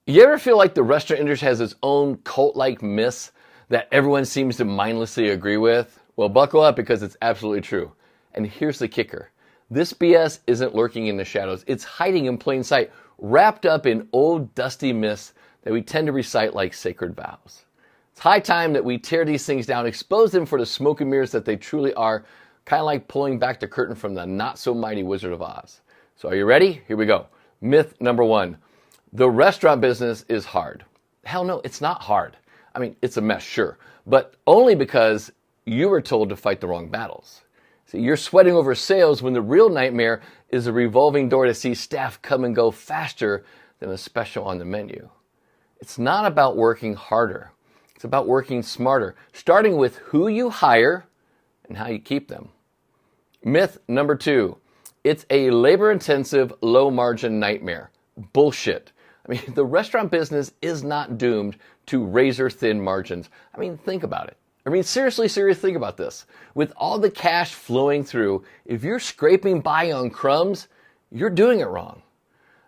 You ever feel like the restaurant industry has its own cult-like myths that everyone seems to mindlessly agree with? Well, buckle up because it's absolutely true. And here's the kicker. This BS isn't lurking in the shadows. It's hiding in plain sight, wrapped up in old dusty myths that we tend to recite like sacred vows. It's high time that we tear these things down, expose them for the smoke and mirrors that they truly are, kind of like pulling back the curtain from the not-so-mighty Wizard of Oz. So are you ready? Here we go. Myth number 1. The restaurant business is hard. Hell no, it's not hard. I mean, it's a mess, sure, but only because you were told to fight the wrong battles. See, you're sweating over sales when the real nightmare is a revolving door to see staff come and go faster than a special on the menu. It's not about working harder. It's about working smarter, starting with who you hire and how you keep them. Myth number 2. It's a labor-intensive, low-margin nightmare. Bullshit. I mean, the restaurant business is not doomed to razor-thin margins. I mean, think about it. I mean, seriously, think about this. With all the cash flowing through, if you're scraping by on crumbs, you're doing it wrong.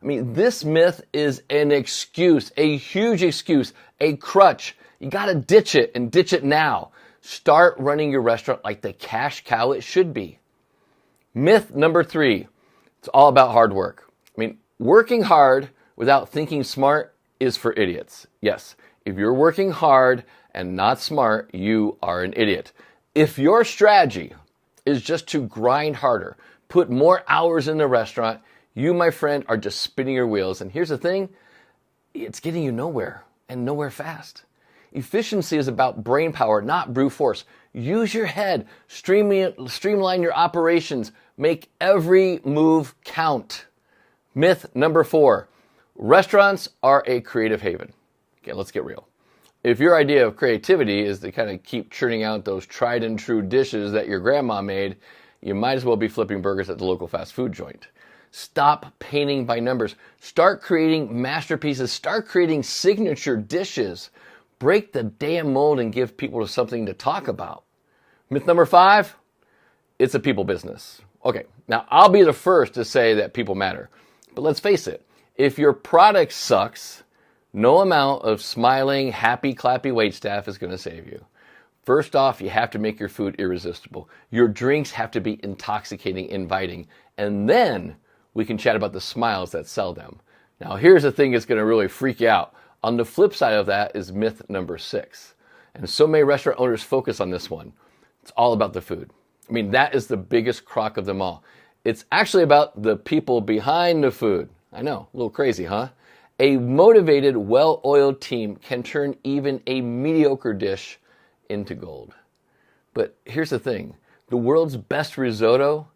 I mean, this myth is an excuse, a huge excuse, a crutch. You got to ditch it and ditch it now. Start running your restaurant like the cash cow it should be. Myth number 3. It's all about hard work. I mean, working hard without thinking smart is for idiots. Yes, if you're working hard and not smart, you are an idiot. If your strategy is just to grind harder, put more hours in the restaurant, you, my friend, are just spinning your wheels. And here's the thing, it's getting you nowhere and nowhere fast. Efficiency is about brain power, not brute force. Use your head, streamline your operations, make every move count. Myth number 4. Restaurants are a creative haven. Okay, let's get real. If your idea of creativity is to kind of keep churning out those tried and true dishes that your grandma made, you might as well be flipping burgers at the local fast food joint. Stop painting by numbers. Start creating masterpieces. Start creating signature dishes. Break the damn mold and give people something to talk about. Myth number 5, it's a people business. Okay, now I'll be the first to say that people matter. But let's face it, if your product sucks, no amount of smiling, happy, clappy waitstaff is going to save you. First off, you have to make your food irresistible. Your drinks have to be intoxicating, inviting. And then we can chat about the smiles that sell them. Now, here's the thing that's going to really freak you out. On the flip side of that is myth number 6. And so many restaurant owners focus on this one. It's all about the food. I mean, that is the biggest crock of them all. It's actually about the people behind the food. I know, a little crazy, huh? A motivated, well-oiled team can turn even a mediocre dish into gold. But here's the thing. The world's best risotto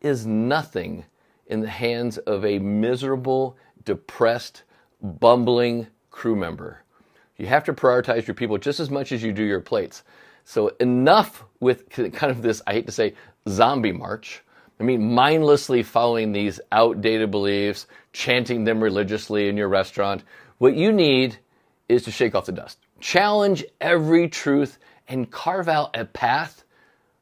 is nothing in the hands of a miserable, depressed, bumbling crew member. You have to prioritize your people just as much as you do your plates. So enough with kind of this, I hate to say, zombie march. I mean, mindlessly following these outdated beliefs, chanting them religiously in your restaurant. What you need is to shake off the dust. Challenge every truth and carve out a path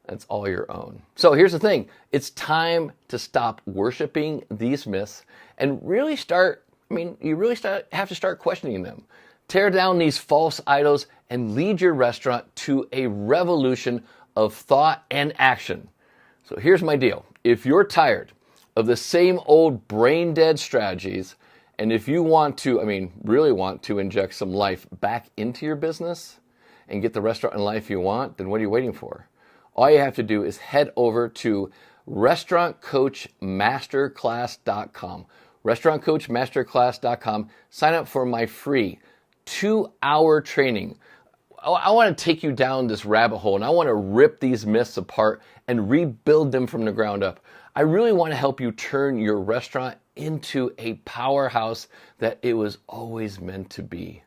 that's all your own. So here's the thing. It's time to stop worshiping these myths and really have to start questioning them. Tear down these false idols and lead your restaurant to a revolution of thought and action. So here's my deal. If you're tired of the same old brain-dead strategies, and if you really want to inject some life back into your business and get the restaurant and life you want, then what are you waiting for? All you have to do is head over to restaurantcoachmasterclass.com. restaurantcoachmasterclass.com. Sign up for my free 2-hour training. I want to take you down this rabbit hole, and I want to rip these myths apart and rebuild them from the ground up. I really want to help you turn your restaurant into a powerhouse that it was always meant to be.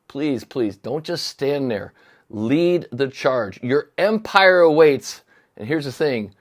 Please, don't just stand there. Lead the charge. Your empire awaits. And here's the thing,